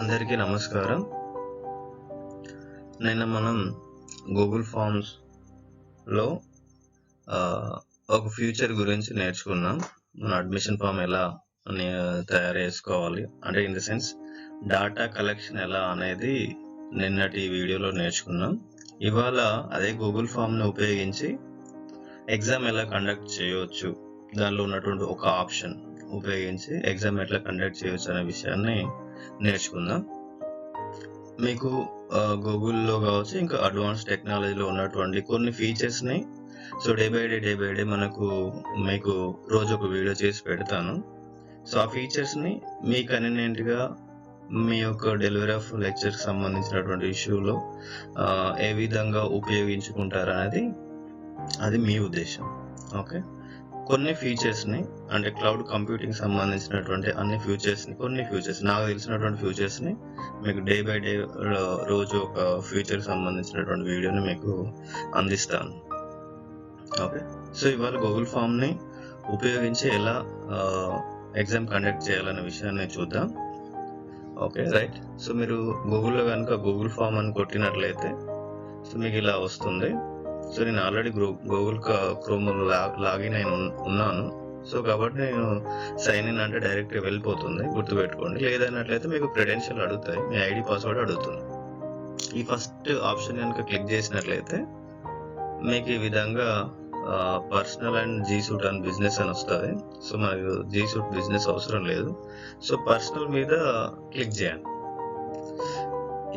అందరికీ నమస్కారం. నిన్న మనం గూగుల్ ఫామ్స్లో ఒక ఫ్యూచర్ గురించి నేర్చుకున్నాం. మన అడ్మిషన్ ఫామ్ ఎలా తయారు చేసుకోవాలి, అంటే in the sense data collection ఎలా అనేది నిన్నటి వీడియోలో నేర్చుకున్నాం. ఇవాళ అదే గూగుల్ ఫామ్ని ఉపయోగించి ఎగ్జామ్ ఎలా కండక్ట్ చేయవచ్చు, దానిలో ఉన్నటువంటి ఒక ఆప్షన్ ఉపయోగించి ఎగ్జామ్ ఎట్లా కండక్ట్ చేయవచ్చు అనే విషయాన్ని నేర్చుకుందాం. మీకు గూగుల్లో కావచ్చు, ఇంకా అడ్వాన్స్ టెక్నాలజీలో ఉన్నటువంటి కొన్ని ఫీచర్స్ని డే బై డే మీకు రోజు ఒక వీడియో చేసి పెడతాను. సో ఆ ఫీచర్స్ని మీ కన్వీనియంట్గా మీ యొక్క డెలివరీ ఆఫ్ లెక్చర్కి సంబంధించినటువంటి ఇష్యూలో ఏ విధంగా ఉపయోగించుకుంటారనేది అది మీ ఉద్దేశం. ఓకే, కొన్ని ఫీచర్స్ని, అంటే క్లౌడ్ కంప్యూటింగ్ సంబంధించినటువంటి కొన్ని ఫ్యూచర్స్ నాకు తెలిసినటువంటి ఫ్యూచర్స్ని మీకు డే బై డే రోజు ఒక ఫ్యూచర్కి సంబంధించినటువంటి వీడియోని మీకు అందిస్తాను. ఓకే, సో ఇవాళ గూగుల్ ఫామ్ని ఉపయోగించి ఎలా ఎగ్జామ్ కండక్ట్ చేయాలనే విషయాన్ని చూద్దాం. Okay right. సో మీరు గూగుల్లో కనుక గూగుల్ ఫామ్ అని కొట్టినట్లయితే సో మీకు ఇలా వస్తుంది. సో నేను ఆల్రెడీ గూగుల్ క్రోమ్ లాగిన్ అయిన ఉన్నాను. సో కాబట్టి నేను సైన్ ఇన్ అంటే డైరెక్ట్గా వెళ్ళిపోతుంది, గుర్తుపెట్టుకోండి. లేదన్నట్లయితే మీకు క్రెడెన్షియల్ అడుగుతాయి, మీ ఐడి పాస్వర్డ్ అడుగుతుంది. ఈ ఫస్ట్ ఆప్షన్ కనుక క్లిక్ చేసినట్లయితే మీకు ఈ విధంగా personal and G Suite and business అని వస్తుంది. సో మనకు జీ సూట్ బిజినెస్ అవసరం లేదు. సో పర్సనల్ మీద క్లిక్ చేయండి.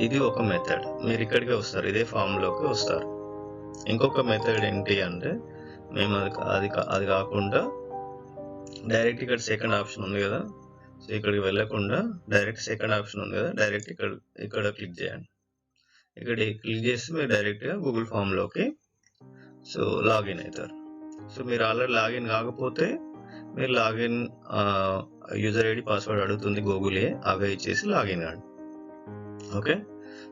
ఇది ఒక మెథడ్. మీరు ఇక్కడికే వస్తారు, ఇదే ఫామ్లోకి వస్తారు. ఇంకొక మెథడ్ ఏంటి అంటే, మేము అది కాకుండా డైరెక్ట్ ఇక్కడ సెకండ్ ఆప్షన్ ఉంది కదా, సో ఇక్కడికి వెళ్ళకుండా డైరెక్ట్ సెకండ్ ఆప్షన్ ఉంది కదా, డైరెక్ట్ ఇక్కడ క్లిక్ చేయండి. ఇక్కడ క్లిక్ చేస్తే మీరు డైరెక్ట్గా గూగుల్ ఫామ్లోకి సో లాగిన్ అవుతారు. సో మీరు ఆల్రెడీ లాగిన్ కాకపోతే మీరు లాగిన్ యూజర్ ఐడి పాస్వర్డ్ అడుగుతుంది గూగుల్, అవే ఇచ్చేసి లాగిన్ కాండి. ఓకే,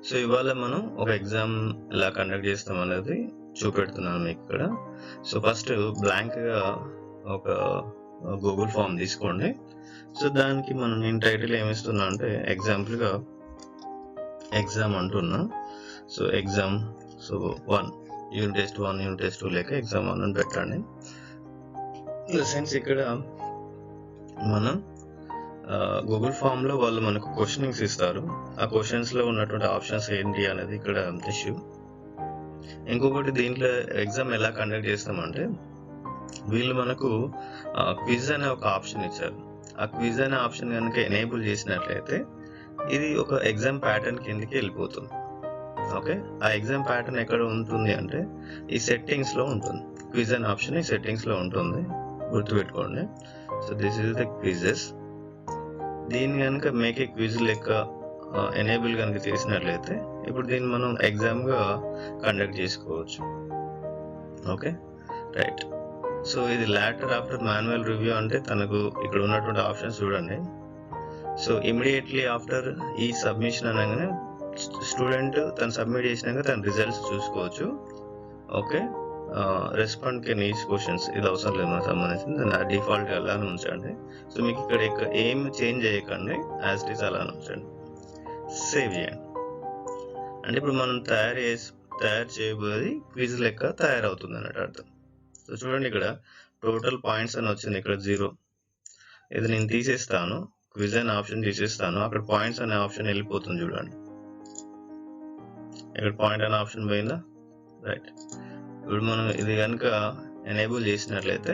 సో ఇవాళ మనం ఒక ఎగ్జామ్ ఎలా కండక్ట్ చేస్తాం అనేది చూపెడుతున్నాను మీకు ఇక్కడ. సో ఫస్ట్ బ్లాంక్గా ఒక గూగుల్ ఫామ్ తీసుకోండి. సో దానికి నేను టైటిల్ ఏమిస్తున్నా అంటే ఎగ్జాంపుల్గా ఎగ్జామ్ అంటున్నా. So exam 1 unit test 1 unit test 2 లేక ఎగ్జామ్ 1 అని పెట్టండి. ఇన్ ద సెన్స్ ఇక్కడ మనం గూగుల్ ఫామ్లో వాళ్ళు మనకు క్వశ్చనింగ్స్ ఇస్తారు. ఆ క్వశ్చన్స్లో ఉన్నటువంటి ఆప్షన్స్ ఏంటి అనేది ఇక్కడ ఇష్యూ. ఇంకొకటి, దీంట్లో ఎగ్జామ్ ఎలా కండక్ట్ చేస్తామంటే వీళ్ళు మనకు క్విజ్ అనే ఒక ఆప్షన్ ఇచ్చారు. ఆ క్విజ్ అనే ఆప్షన్ కనుక ఎనేబుల్ చేసినట్లయితే ఇది ఒక ఎగ్జామ్ ప్యాటర్న్ కిందకి వెళ్ళిపోతుంది. ఓకే, ఆ ఎగ్జామ్ ప్యాటర్న్ ఎక్కడ ఉంటుంది అంటే ఈ సెట్టింగ్స్లో ఉంటుంది. క్విజ్ అనే ఆప్షన్ ఈ సెట్టింగ్స్లో ఉంటుంది, గుర్తుపెట్టుకోండి. So this is the quizzes. దీన్ని కనుక మేక్ ఏ క్విజ్ లెక్క ఎనేబుల్ కనుక చేసినట్లయితే ఇప్పుడు దీన్ని మనం ఎగ్జామ్గా కండక్ట్ చేసుకోవచ్చు. Okay right. సో ఇది లాటర్ ఆఫ్టర్ మాన్యువల్ రివ్యూ అంటే తనకు ఇక్కడ ఉన్నటువంటి ఆప్షన్స్ చూడండి. సో ఇమీడియట్లీ ఆఫ్టర్ ఈ సబ్మిషన్ అనగానే స్టూడెంట్ తను సబ్మిట్ చేసినాక తన రిజల్ట్స్ చూసుకోవచ్చు. Okay, respond can each questions, ఇది అవసరం లేదు మనకు సంబంధించింది, దాన్ని డిఫాల్ట్ అలానే ఉంచండి. సో మీకు ఇక్కడ ఏం చేంజ్ చేయకండి, యాజ్ ఇట్ ఈస్ అలానే ఉంచండి, సేవ్ చేయండి. అంటే ఇప్పుడు మనం తయారు చేయబోయేది క్విజ్ లెక్క తయారవుతుంది అన్నట్టు అర్థం. సో చూడండి, ఇక్కడ టోటల్ పాయింట్స్ అని వచ్చింది, ఇక్కడ 0. ఇది నేను తీసేస్తాను, క్విజ్ అనే ఆప్షన్ తీసేస్తాను, అక్కడ పాయింట్స్ అనే ఆప్షన్ వెళ్ళిపోతుంది. చూడండి, ఇక్కడ పాయింట్ అనే ఆప్షన్ పోయిందా, రైట్. ఇప్పుడు మనం ఇది కనుక ఎనేబుల్ చేసినట్లయితే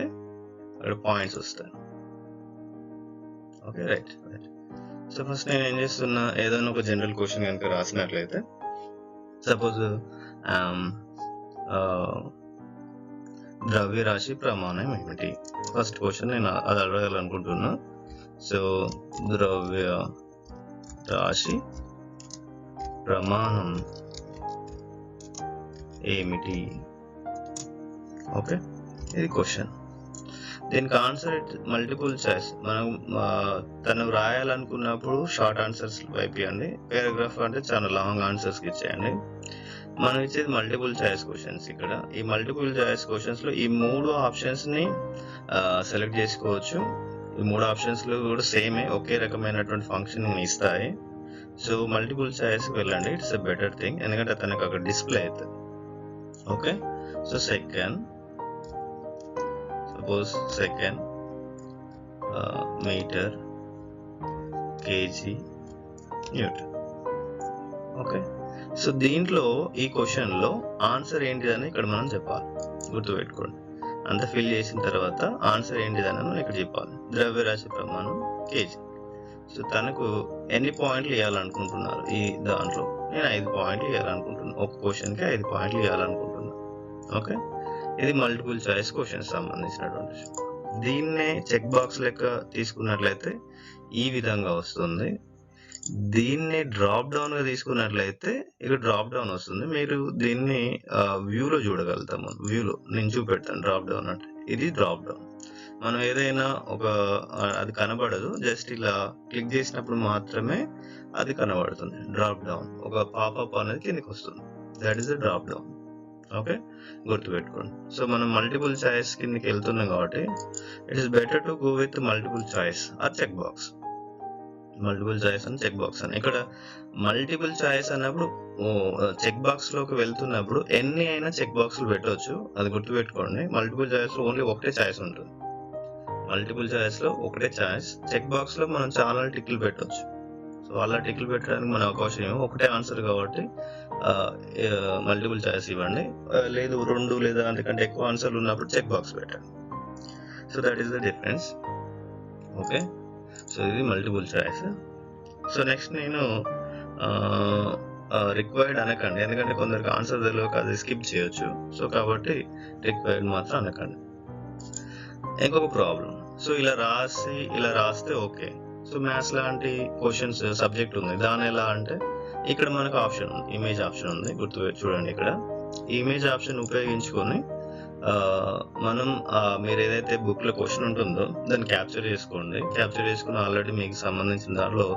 అక్కడ పాయింట్స్ వస్తాయి. Okay right. సో ఫస్ట్ నేను ఏం చేస్తున్నా, ఏదైనా ఒక జనరల్ క్వశ్చన్ కనుక రాసినట్లయితే, సపోజ్ ద్రవ్యరాశి ప్రమాణం ఏమిటి, ఫస్ట్ క్వశ్చన్ నేను అది అడగాలనుకుంటున్నా. సో ద్రవ్య రాశి ప్రమాణం ఏమిటి. ఓకే, ఇది క్వశ్చన్. దీనికి ఆన్సర్ మల్టిపుల్ చాయిస్. మనం తను రాయాలనుకున్నప్పుడు షార్ట్ ఆన్సర్స్ వైపు ఇవ్వండి, పారాగ్రాఫ్ అంటే చాలా లాంగ్ ఆన్సర్స్కి ఇచ్చేయండి. మనం ఇచ్చేది మల్టిపుల్ చాయిస్ క్వశ్చన్స్. ఇక్కడ ఈ మల్టిపుల్ చాయిస్ క్వశ్చన్స్లో ఈ 3 ఆప్షన్స్ని సెలెక్ట్ చేసుకోవచ్చు. ఈ 3 ఆప్షన్స్లో కూడా సేమే, ఒకే రకమైనటువంటి ఫంక్షన్ ఇస్తాయి. సో మల్టిపుల్ చాయిస్కి వెళ్ళండి, ఇట్స్ ఎ బెటర్ థింగ్, ఎందుకంటే తనకు అక్కడ డిస్ప్లే అవుతుంది. Okay, so second, suppose second, metre, KG, Newton. Okay, so దీంట్లో ఈ క్వశ్చన్లో ఆన్సర్ ఏంటిదని ఇక్కడ మనం చెప్పాలి, గుర్తుపెట్టుకోండి. అంత ఫిల్ చేసిన తర్వాత ఆన్సర్ ఏంటిదని మనం ఇక్కడ చెప్పాలి. ద్రవ్యరాశి ప్రమాణం కేజీ. సో తనకు ఎన్ని పాయింట్లు ఇవ్వాలనుకుంటున్నారు ఈ దాంట్లో? నేను 5 పాయింట్లు ఇవ్వాలనుకుంటున్నాను, ఒక క్వశ్చన్కి 5 పాయింట్లు ఇవ్వాలనుకుంటున్నాను. ఓకే, ఇది మల్టిపుల్ చాయిస్ క్వశ్చన్స్ సంబంధించినటువంటి. దీన్నే చెక్ బాక్స్ లెక్క తీసుకున్నట్లయితే ఈ విధంగా వస్తుంది. దీన్ని డ్రాప్ డౌన్ గా తీసుకున్నట్లయితే ఇక్కడ డ్రాప్ డౌన్ వస్తుంది. మీరు దీన్ని వ్యూలో చూడగలుగుతాము. వ్యూలో నేను చూపెడతాను డ్రాప్ డౌన్ అంటే. ఇది డ్రాప్ డౌన్. మనం ఏదైనా ఒక అది కనబడదు, జస్ట్ ఇలా క్లిక్ చేసినప్పుడు మాత్రమే అది కనబడుతుంది. డ్రాప్ డౌన్ ఒక పాపప్ అనేది కిందకి వస్తుంది. That is the drop down. Okay, గుర్తుపెట్టుకోండి. సో మనం మల్టిపుల్ చాయిస్ కిందకి వెళ్తున్నాం కాబట్టి it is better to go with multiple choice or check box. Multiple choice అని చెక్ బాక్స్ అని. ఇక్కడ మల్టిపుల్ చాయిస్ అన్నప్పుడు చెక్ బాక్స్ లోకి వెళ్తున్నప్పుడు ఎన్ని అయినా చెక్ బాక్స్లు పెట్టవచ్చు, అది గుర్తుపెట్టుకోండి. మల్టిపుల్ చాయిస్ లో ఓన్లీ ఒకటే చాయిస్ ఉంటుంది. మల్టిపుల్ చాయిస్ లో ఒకటే చాయిస్. చెక్ బాక్స్ లో మనం చాలా టిక్లు పెట్టవచ్చు. సో అలా టిక్లు పెట్టడానికి మన అవకాశం ఒకటే ఆన్సర్ కాబట్టి మల్టిపుల్ చాయిస్ ఇవ్వండి. లేదు 2 లేదా అంతకంటే ఎక్కువ ఆన్సర్లు ఉన్నప్పుడు చెక్ బాక్స్ పెట్టండి. So that is the difference. Okay, so ఇది మల్టిపుల్ చాయిస్. సో నెక్స్ట్ నేను రిక్వైర్డ్ అనకండి, ఎందుకంటే కొందరికి ఆన్సర్ తెలియక అది స్కిప్ చేయొచ్చు. సో కాబట్టి రిక్వైర్డ్ మాత్రం అనకండి. ఇంకొక ప్రాబ్లం, సో ఇలా రాస్తే ఓకే. సో మ్యాథ్స్ లాంటి క్వశ్చన్స్ సబ్జెక్ట్ ఉంది, దాని ఎలా అంటే ఇక్కడ మనకు ఆప్షన్ ఉంది, ఇమేజ్ ఆప్షన్ ఉంది. చూడండి, ఇక్కడ ఇమేజ్ ఆప్షన్ ఉపయోగించుకొని మనం మీరు ఏదైతే బుక్ లో క్వశ్చన్ ఉంటుందో దాన్ని క్యాప్చర్ చేసుకోండి. క్యాప్చర్ చేసుకుని ఆల్రెడీ మీకు సంబంధించిన దాంట్లో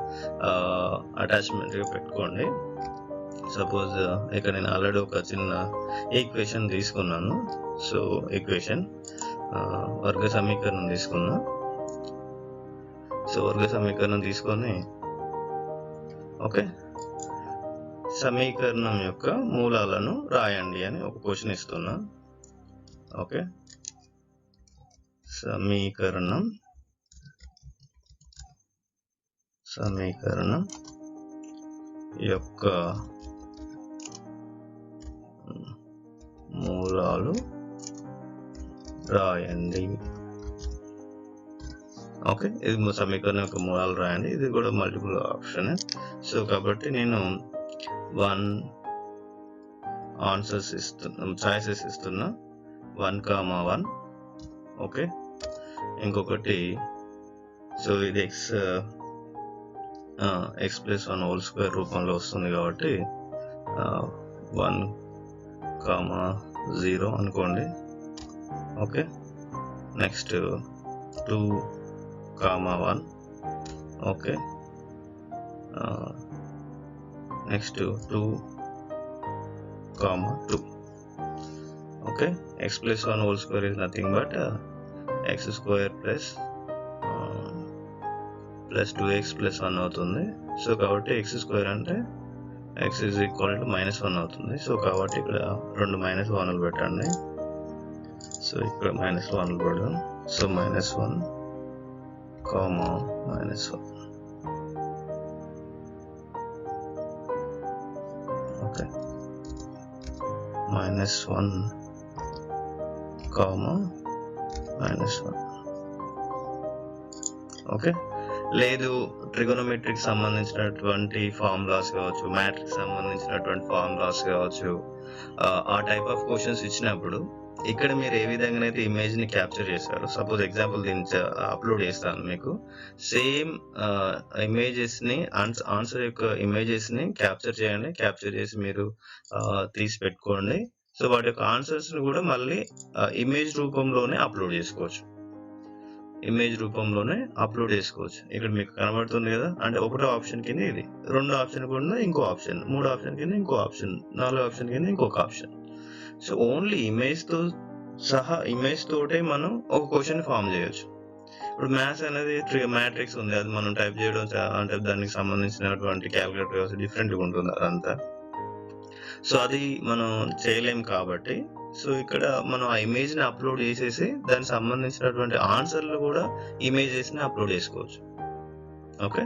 అటాచ్మెంట్ పెట్టుకోండి. సపోజ్ ఇక్కడ నేను ఆల్రెడీ ఒక చిన్న ఈక్వేషన్ తీసుకున్నాను. సో ఈక్వేషన్ వర్గ సమీకరణం తీసుకున్నా. సో వర్గ సమీకరణం తీసుకొని ఓకే, సమీకరణం యొక్క మూలాలను రాయండి అని ఒక క్వశ్చన్ ఇస్తున్నా. ఓకే, సమీకరణం యొక్క మూలాలు రాయండి. ఓకే, ఇది సమీకరణం యొక్క మూలాలు రాయండి. ఇది కూడా మల్టిపుల్ ఆప్షన్. సో కాబట్టి నేను 1 ఆన్సర్స్ ఇస్తున్నా, చాయిసెస్ ఇస్తున్నా. 1,1. ఓకే, ఇంకొకటి, సో ఇది x ప్లస్ 1 హోల్ స్క్వేర్ రూపంలో వస్తుంది కాబట్టి 1,0 అనుకోండి. Okay, next 2,1. Okay, next 2,2. Okay, x plus 1 whole square is nothing but x square plus 2x plus 1 అవుతుంది. సో కాబట్టి x స్క్వేర్ అంటే x is equal to -1 అవుతుంది. సో కాబట్టి ఇక్కడ 2 -1లు పెట్టండి. సో ఇక్కడ -1లు పెడదాం. సో -1, -1. ఓకే, -1, -1. ఓకే, లేదు ట్రిగోనోమెట్రిక్ సంబంధించినటువంటి ఫార్ములాస్ కావచ్చు, మ్యాట్రిక్స్ సంబంధించినటువంటి ఫార్ములాస్ కావచ్చు, ఆ టైప్ ఆఫ్ క్వశ్చన్స్ ఇచ్చినప్పుడు ఇక్కడ మీరు ఏ విధంగా అయితే ఇమేజ్ ని క్యాప్చర్ చేశారు, సపోజ్ ఎగ్జాంపుల్ దీన్ని అప్లోడ్ చేస్తాను మీకు. సేమ్ ఇమేజెస్ ని, ఆన్సర్ యొక్క ఇమేజెస్ ని క్యాప్చర్ చేయండి. క్యాప్చర్ చేసి మీరు తీసి పెట్టుకోండి. సో వాటి యొక్క ఆన్సర్స్ ని కూడా మళ్ళీ ఇమేజ్ రూపంలోనే అప్లోడ్ చేసుకోవచ్చు. ఇక్కడ మీకు కనబడుతుంది కదా, అంటే ఒకటో ఆప్షన్ కింద ఇది, 2 ఆప్షన్ కింద ఇంకో ఆప్షన్, 3 ఆప్షన్ కింద ఇంకో ఆప్షన్, 4 ఆప్షన్ కింద ఇంకొక ఆప్షన్. సో ఓన్లీ ఇమేజ్ తోటే మనం ఒక క్వశ్చన్ ఫామ్ చేయొచ్చు. ఇప్పుడు మ్యాథ్స్ అనేది మ్యాట్రిక్స్ ఉంది, అది మనం టైప్ చేయడం అంటే దానికి సంబంధించినటువంటి క్యాలిక్యులేటర్ డిఫరెంట్గా ఉంటుంది అదంతా. సో అది మనం చేయలేం కాబట్టి, సో ఇక్కడ మనం ఆ ఇమేజ్ని అప్లోడ్ చేసేసి దానికి సంబంధించినటువంటి ఆన్సర్లు కూడా ఇమేజెస్ని అప్లోడ్ చేసుకోవచ్చు. ఓకే,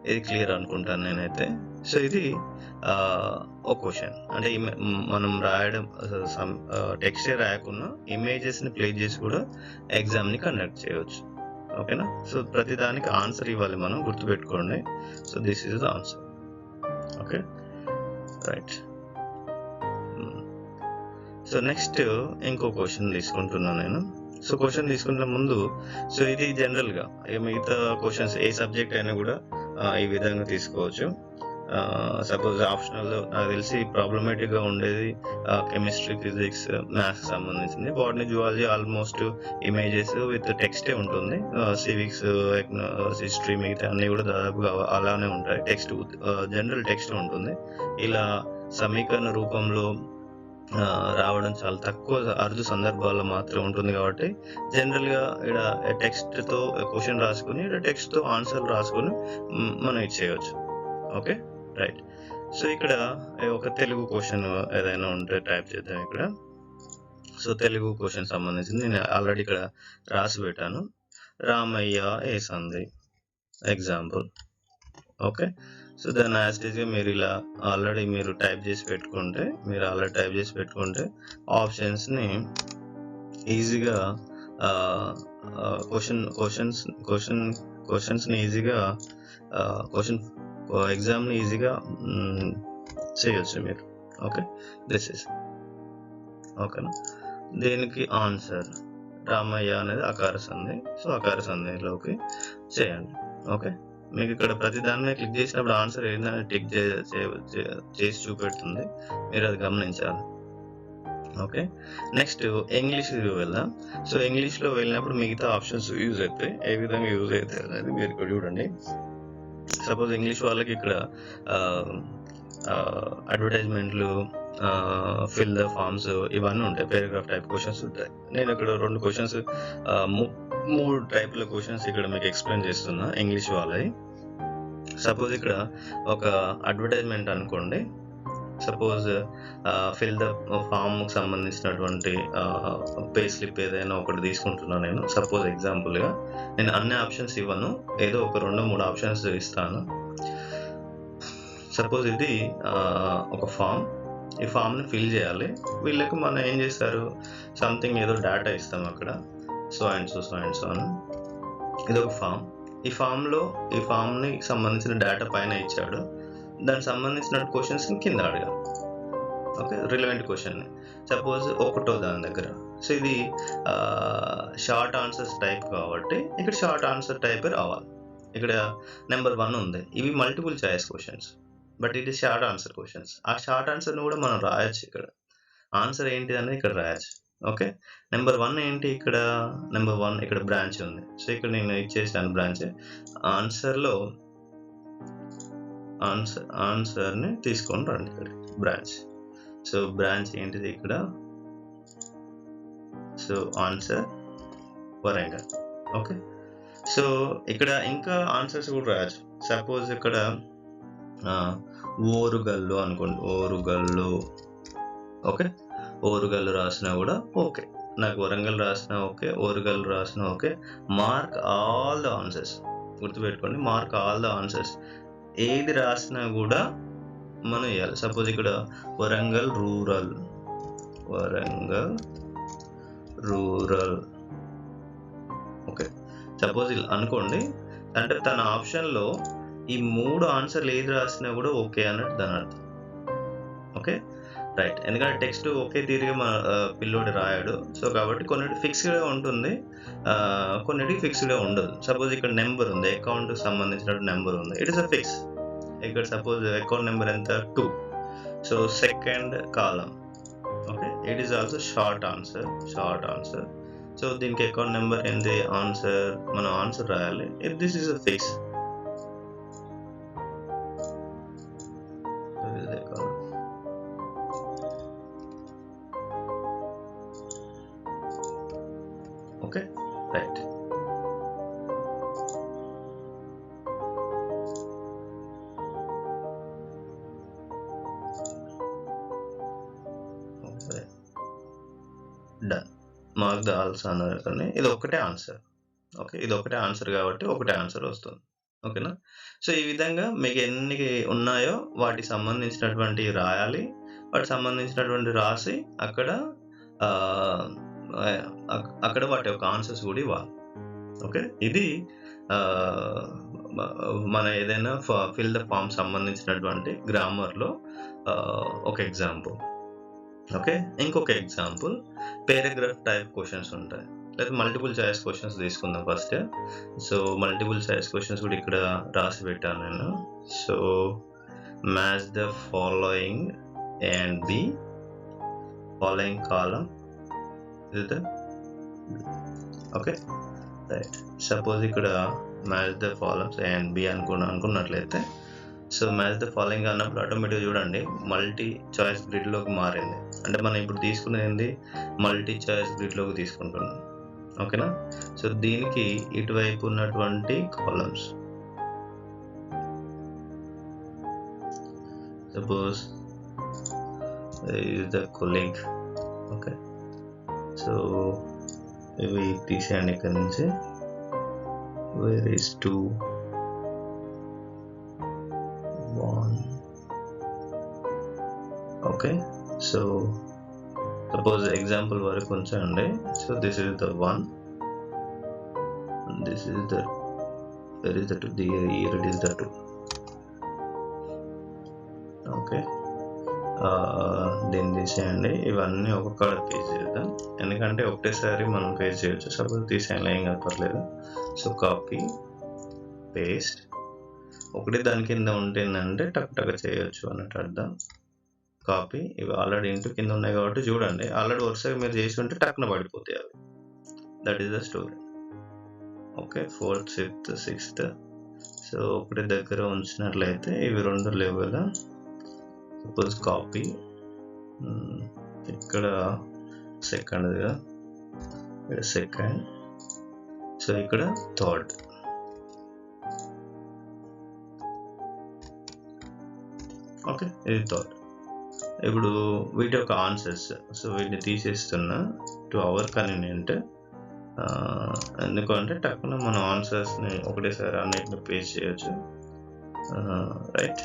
ఇది క్లియర్ అనుకుంటాను నేనైతే. సో ఇది ఒక క్వశ్చన్ అంటే మనం రాయడం టెక్స్టే రాయకుండా ఇమేజెస్ని ప్లే చేసి కూడా ఎగ్జామ్ని కండక్ట్ చేయవచ్చు. ఓకేనా? సో ప్రతి దానికి ఆన్సర్ ఇవ్వాలి, మనం గుర్తుపెట్టుకోండి. So this is the answer. Okay, right. So next ఇంకో క్వశ్చన్ తీసుకుంటున్నాను నేను. సో క్వశ్చన్ తీసుకునే ముందు, సో ఇది జనరల్గా మిగతా క్వశ్చన్స్ ఏ సబ్జెక్ట్ అయినా కూడా ఈ విధంగా తీసుకోవచ్చు. సపోజ్ ఆప్షనల్లో నాకు తెలిసి ప్రాబ్లమేటిక్గా ఉండేది కెమిస్ట్రీ, ఫిజిక్స్, మ్యాథ్స్ సంబంధించింది. Botany, zoology almost images with టెక్స్టే ఉంటుంది. సివిక్స్, హిస్టరీ మిగతా అన్నీ కూడా దాదాపుగా అలానే ఉంటాయి. టెక్స్ట్, జనరల్ టెక్స్ట్ ఉంటుంది. ఇలా సమీకరణ రూపంలో రావడం చాలా తక్కువ అరుదు సందర్భాల్లో మాత్రం ఉంటుంది. కాబట్టి జనరల్గా ఇక్కడ టెక్స్ట్తో క్వశ్చన్ రాసుకుని ఇక్కడ టెక్స్ట్తో ఆన్సర్ రాసుకొని మనం ఇచ్చేయచ్చు. Okay, right. సో ఇక్కడ ఒక తెలుగు క్వశ్చన్ ఏదైనా ఉంటే టైప్ చేద్దాం ఇక్కడ. సో తెలుగు క్వశ్చన్ సంబంధించింది నేను ఆల్రెడీ ఇక్కడ రాసి పెట్టాను. రామయ్య ఏసంది ఎగ్జాంపుల్. ఓకే, సో దాన్ని యాస్టీస్గా మీరు ఇలా ఆల్రెడీ మీరు టైప్ చేసి పెట్టుకుంటే ఆప్షన్స్ని ఈజీగా క్వశ్చన్స్ని ఈజీగా ఎగ్జామ్ని ఈజీగా చేయొచ్చు మీరు. ఓకే, దిస్ ఇస్ ఓకేనా. దీనికి ఆన్సర్ రామయ్య అనేది అకార సంధి. సో అకార సంధిలోకి చేయండి. ఓకే, మీకు ఇక్కడ ప్రతి దాని మీద క్లిక్ చేసినప్పుడు ఆన్సర్ ఏంటని టిక్ చేసి చూపెడుతుంది, మీరు అది గమనించాలి. ఓకే, నెక్స్ట్ ఇంగ్లీష్కి వెళ్దాం. సో ఇంగ్లీష్లో వెళ్ళినప్పుడు మిగతా ఆప్షన్స్ యూజ్ అవుతాయి. ఏ విధంగా యూజ్ అవుతాయి అనేది మీరు ఇక్కడ చూడండి. సపోజ్ ఇంగ్లీష్ వాళ్ళకి ఇక్కడ అడ్వర్టైజ్మెంట్లు, ఫిల్ ద ఫార్మ్స్ ఇవన్నీ ఉంటాయి. పారాగ్రాఫ్ టైప్ క్వశ్చన్స్ ఉంటాయి. నేను ఇక్కడ 2 క్వశ్చన్స్ 3 టైప్ల క్వశ్చన్స్ ఇక్కడ మీకు ఎక్స్ప్లెయిన్ చేస్తున్నా ఇంగ్లీష్ వాళ్ళవి. సపోజ్ ఇక్కడ ఒక అడ్వర్టైజ్మెంట్ అనుకోండి. సపోజ్ ఫిల్ ద ఫామ్కి సంబంధించినటువంటి పే స్లిప్ ఏదైనా ఒకటి తీసుకుంటున్నాను నేను. సపోజ్ ఎగ్జాంపుల్గా నేను అన్ని ఆప్షన్స్ ఇవ్వను, ఏదో ఒక 2-3 ఆప్షన్స్ ఇస్తాను. సపోజ్ ఇది ఒక ఫామ్, ఈ ఫామ్ని ఫిల్ చేయాలి. వీళ్ళకి మనం ఏం చేస్తారు, సంథింగ్ ఏదో డేటా ఇస్తాం అక్కడ, సో అండ్ సో అని. ఇది ఒక ఫామ్. ఈ ఫామ్ని సంబంధించిన డేటా పైన ఇచ్చాడు, దానికి సంబంధించిన క్వశ్చన్స్ని కింద అడగాలి. ఓకే, రిలవెంట్ క్వశ్చన్ని. సపోజ్ ఒకటో దాని దగ్గర, సో ఇది షార్ట్ ఆన్సర్స్ టైప్ కాబట్టి ఇక్కడ షార్ట్ ఆన్సర్ టైపే రావాలి. ఇక్కడ నెంబర్ 1 ఉంది. ఇవి మల్టిపుల్ చాయిస్ క్వశ్చన్స్, బట్ ఇది షార్ట్ ఆన్సర్ క్వశ్చన్స్. ఆ షార్ట్ ఆన్సర్ని కూడా మనం రాయొచ్చు. ఇక్కడ ఆన్సర్ ఏంటి అనేది ఇక్కడ రాయొచ్చు. ఓకే, నెంబర్ 1 ఏంటి, ఇక్కడ నెంబర్ 1 ఇక్కడ బ్రాంచ్ ఉంది. సో ఇక్కడ నేను ఇచ్చేసాను బ్రాంచ్. ఆన్సర్ని తీసుకొని రండి ఇక్కడ బ్రాంచ్. సో బ్రాంచ్ ఏంటిది ఇక్కడ, so answer Warangal. Okay, so ఇక్కడ ఇంకా ఆన్సర్స్ కూడా రాయొచ్చు. సపోజ్ ఇక్కడ ఓరుగల్లు అనుకోండి, ఓరుగల్లు. ఓకే, ఓరుగల్లు రాసినా కూడా ఓకే. నాకు వరంగల్ రాసినా ఓకే, ఓరుగల్లు రాసినా okay. Mark all the answers. గుర్తుపెట్టుకోండి, మార్క్ ఆల్ ద ఆన్సర్స్. ఏది రాసినా కూడా మనం వేయాలి. సపోజ్ ఇక్కడ వరంగల్ రూరల్, ఓకే. సపోజ్ ఇలా అనుకోండి, అంటే తన ఆప్షన్లో ఈ 3 ఆన్సర్లు ఏది రాసినా కూడా ఓకే అన్నట్టు దాని అర్థం. Okay, right. ఎందుకంటే టెక్స్ట్ ఒకే తీరుగా మన పిల్లోడు రాయాడు. సో కాబట్టి కొన్నిటి ఫిక్స్డ్గా ఉంటుంది, కొన్నిటికి ఫిక్స్డ్గా ఉండదు. సపోజ్ ఇక్కడ నెంబర్ ఉంది, అకౌంట్కి సంబంధించిన నెంబర్ ఉంది, ఇట్ ఇస్ అ ఫిక్స్. ఇక్కడ సపోజ్ అకౌంట్ నెంబర్ ఎంత 2, so second column. Okay, it is also short answer. So దీనికి అకౌంట్ నెంబర్ ఏంటి, ఆన్సర్, మనం ఆన్సర్ రాయాలి. This is a fix. Okay, right. Mark the also అన్నారు కానీ ఇది ఒకటే ఆన్సర్. ఓకే, ఇది ఒకటే ఆన్సర్ కాబట్టి ఒకటే ఆన్సర్ వస్తుంది. ఓకేనా? సో ఈ విధంగా మీకు ఎన్ని ఉన్నాయో వాటికి సంబంధించినటువంటివి రాయాలి. వాటికి సంబంధించినటువంటి రాసి అక్కడ అక్కడ వాటి యొక్క ఆన్సర్స్ కూడా ఇవ్వాలి. ఓకే, ఇది మన ఏదైనా ఫిల్ ద ఫామ్ సంబంధించినటువంటి గ్రామర్లో ఒక ఎగ్జాంపుల్. ఓకే, ఇంకొక ఎగ్జాంపుల్ పారాగ్రాఫ్ టైప్ క్వశ్చన్స్ ఉంటాయి, లేదా మల్టిపుల్ చాయిస్ క్వశ్చన్స్ తీసుకుందాం first. So multiple choice questions కూడా ఇక్కడ రాసి పెట్టాను నేను. So match the following and B following column. Okay right, suppose ఇక్కడ match the followings and B అనుకున్నట్లయితే, సో మ్యాచ్ ద ఫాలోయింగ్ అన్నప్పుడు ఆటోమేటిక్గా చూడండి మల్టీ చాయిస్ గ్రిడ్లోకి మారింది. అంటే మనం ఇప్పుడు తీసుకునేది మల్టీ చాయిస్ గ్రిడ్లోకి తీసుకుంటున్నాం. ఓకేనా? సో దీనికి ఇటువైపు ఉన్నటువంటి columns, suppose is the colleague. Okay, so ఇవి తీసేయండి ఇక్కడ నుంచి. Where is 2 1. Okay, so suppose example వరకు ఉంచండి. So this is the 1, this is the, where is the 2, here it is the 2. Okay, దీన్ని తీసేయండి. ఇవన్నీ ఒక్కొక్కడ పేజ్ చేద్దాం, ఎందుకంటే ఒకటేసారి మనం పేజ్ చేయొచ్చు. సపోజ్ తీసేయాలి, ఏం కాదు, పర్లేదు. సో కాపీ పేస్ట్, ఒకటి దాని కింద ఉంటుందంటే టక్ టక్ చేయొచ్చు అన్నట్టు అర్థం. కాపీ, ఇవి ఆల్రెడీ ఇంటూ కింద ఉన్నాయి కాబట్టి చూడండి, ఆల్రెడీ వరుసగా మీరు చేసి ఉంటే టక్న పడిపోతాయి అవి. That is the story. Okay, 4th 5th 6th. So ఒకటి దగ్గర ఉంచినట్లయితే ఇవి రెండు లేవుగా. సపోజ్ కాపీ, ఇక్కడ సెకండ్గా, ఇక్కడ సెకండ్, సో ఇక్కడ థర్డ్. ఓకే, ఇది థర్డ్. ఇప్పుడు వీటి యొక్క ఆన్సర్స్, సో వీటిని తీసేస్తున్నా టు అవర్ కన్వీనియంట్. ఎందుకంటే టక్కున మనం ఆన్సర్స్ని ఒకటేసారి అన్నిటిని పేస్ట్ చేయొచ్చు. రైట్,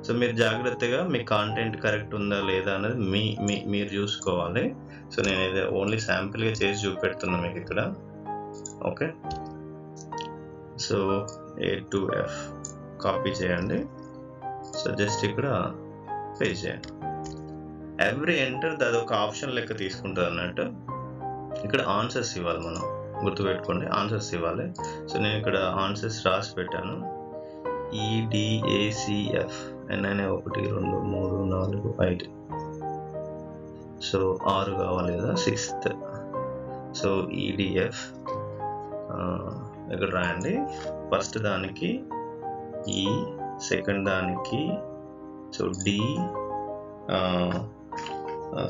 సో మీరు జాగ్రత్తగా మీ కాంటెంట్ కరెక్ట్ ఉందా లేదా అనేది మీరు చూసుకోవాలి. సో నేను ఇది ఓన్లీ శాంపిల్గా చేసి చూపెడుతున్నా మీకు ఇక్కడ. Okay, so A to F copy చేయండి. సో జస్ట్ ఇక్కడ పేస్ట్ చేయండి. ఎవ్రీ ఎంటర్ అది ఒక ఆప్షన్ లెక్క తీసుకుంటుంది అన్నట్టు. ఇక్కడ ఆన్సర్స్ ఇవ్వాలి, మనం గుర్తుపెట్టుకోండి, ఆన్సర్స్ ఇవ్వాలి. సో నేను ఇక్కడ ఆన్సర్స్ రాసి పెట్టాను. EDACF ఎన్నైనా 1 2 3 4 5, సో 6 కావాలి కదా, 6th. సో EDF ఇక్కడ రాయండి. ఫస్ట్ దానికి E, సెకండ్ దానికి సో D,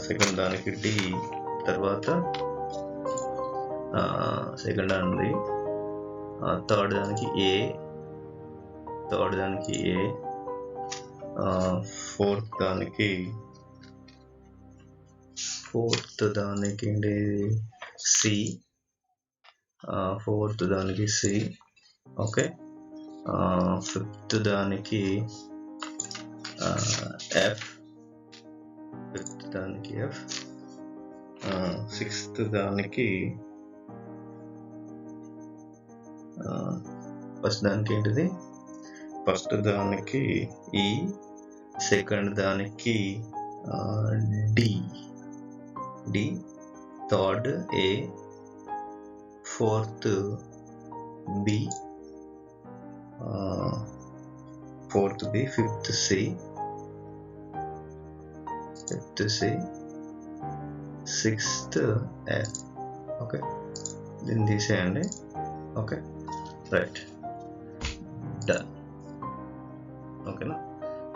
సెకండ్ దానికి D, తర్వాత సెకండ్ దానికి థర్డ్ దానికి A, థర్డ్ దానికి A, ఫోర్త్ దానికి C, ఫోర్త్ దానికి C. ఓకే, ఫిఫ్త్ దానికి F, ఫిఫ్త్ దానికి F, సిక్స్త్ దానికి ఫస్ట్ దానికి ఏంటిది, ఫస్ట్ దానికి E, సెకండ్ దానికి D, third A, fourth B, fourth B, fifth C, sixth F. Okay, దీన్ని తీసేయండి. Okay right, done. ఓకేనా?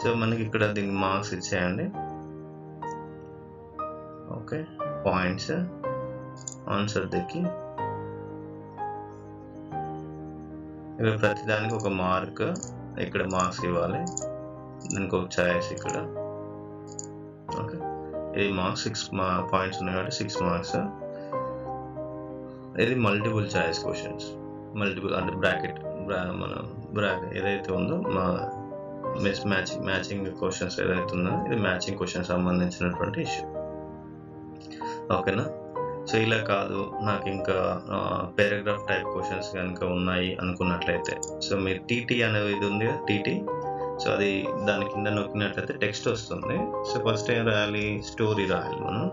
సో మనకి ఇక్కడ దీనికి మార్క్స్ ఇచ్చేయండి. ఓకే, పాయింట్స్ ఆన్సర్ దిక్కి ఇక్కడ ప్రతిదానికి ఒక మార్క్, ఇక్కడ మార్క్స్ ఇవ్వాలి, దానికి ఒక చాయిస్ ఇక్కడ. ఓకే, ఇది మార్క్స్ 6 పాయింట్స్ ఉన్నాయి కాబట్టి 6 మార్క్స్. ఇది మల్టిపుల్ చాయిస్ క్వశ్చన్స్, మల్టిపుల్ అంటే బ్రాకెట్ ఏదైతే ఉందో మ్యాచింగ్ క్వశ్చన్స్ ఏదైతే ఉందో ఇది మ్యాచింగ్ క్వశ్చన్ సంబంధించినటువంటి ఇష్యూ. ఓకేనా? సో ఇలా కాదు, నాకు ఇంకా పారాగ్రాఫ్ టైప్ క్వశ్చన్స్ కనుక ఉన్నాయి అనుకున్నట్లయితే, సో మీరు టీటీ అనేది ఇది ఉంది కదా, టీటీ. సో అది దాని కింద నొక్కినట్లయితే టెక్స్ట్ వస్తుంది. సో ఫస్ట్ ఏం రాయాలి? స్టోరీ రాయాలి మనం.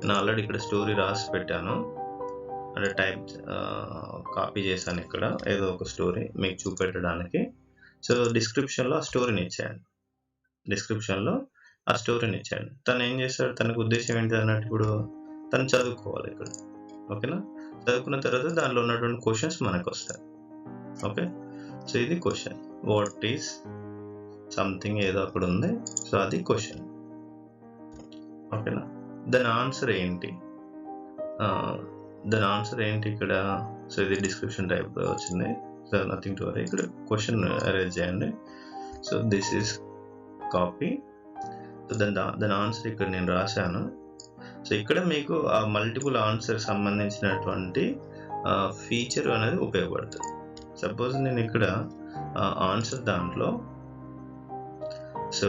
నేను ఆల్రెడీ ఇక్కడ స్టోరీ రాసి పెట్టాను, అంటే టైప్ కాపీ చేశాను ఇక్కడ ఏదో ఒక స్టోరీ మీకు చూపెట్టడానికి. సో డిస్క్రిప్షన్లో ఆ స్టోరీని ఇచ్చాను, తను ఏం చేస్తాడు, తనకు ఉద్దేశం ఏంటి అన్నట్టు ఇప్పుడు తను చదువుకోవాలి ఇక్కడ. ఓకేనా? చదువుకున్న తర్వాత దానిలో ఉన్నటువంటి క్వశ్చన్స్ మనకు వస్తాయి. ఓకే, సో ఇది క్వశ్చన్. వాట్ ఈస్ సంథింగ్ ఏదో అక్కడ ఉంది, సో అది క్వశ్చన్. ఓకేనా? దాని ఆన్సర్ ఏంటి, ఇక్కడ. సో ఇది డిస్క్రిప్షన్ టైప్ వచ్చింది. సో నథింగ్ టు వరీ, ఇక్కడ క్వశ్చన్ అరేంజ్ చేయండి. So this is copy. So దాని ఆన్సర్ ఇక్కడ నేను రాశాను. సో ఇక్కడ మీకు ఆ మల్టిపుల్ ఆన్సర్ సంబంధించినటువంటి ఫీచర్ అనేది ఉపయోగపడుతుంది. సపోజ్ నేను ఇక్కడ ఆన్సర్ దాంట్లో, సో